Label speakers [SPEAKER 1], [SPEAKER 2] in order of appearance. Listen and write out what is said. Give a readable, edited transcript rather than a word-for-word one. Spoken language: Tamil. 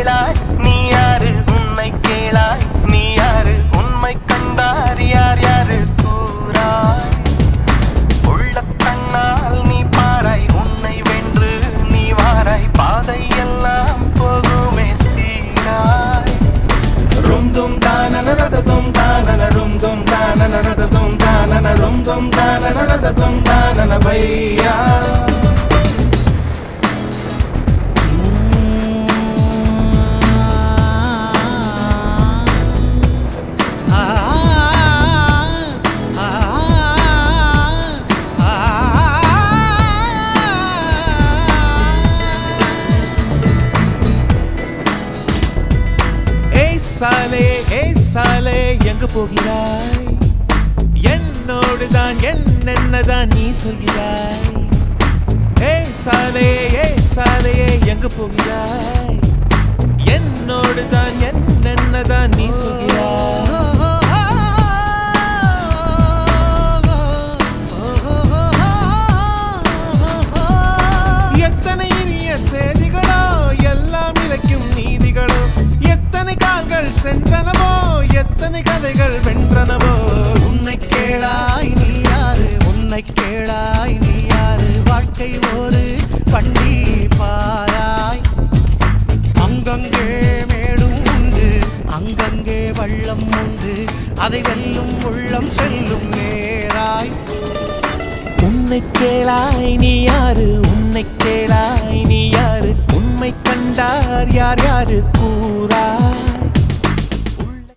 [SPEAKER 1] கேளாய் நீ யாரு உன்னை கேளாய் நீ யாரு உண்மை கண்டார் யார் யாரு கூறாய் உள்ள கண்ணால் நீ பாராய் உன்னை வென்று நீ வாராய் பாதை எல்லாம் போகுமே சீராய் ருந்தும் தானன ரததும் தானன ருந்தும் தானன ரததும் தானன ருந்தும் தானன ரததும் தானன பையா
[SPEAKER 2] சாலே எங்கு போகிறாய் என்னோடுதான் என்னதான் நீ சொல்கிறாய் சாலே எங்கு போகிறாய் என்னோடுதான் என்னதான் நீ சொல்கிறாய் எத்தனை இனிய செய்திகளோ எல்லாம் இலக்கும் நீதிகளோ எத்தனை கால்கள் சென்றனவோ எத்தனை கதைகள் வென்றனவோ
[SPEAKER 1] உன்னை கேளாய் நீ யாரு உன்னை கேளாய் நீ யாரு வாழ்க்கை ஒரு பண்டி பாராய் அங்கங்கே மேடும் உண்டு அங்கங்கே வள்ளம் உண்டு அதை வெல்லும் உள்ளம் செல்லும் நேராய் உன்னை கேளாய் நீ யாரு உன்னை கேளாய் நீ யாரு உண்மை கண்டார் யார் யாரு கூறாய்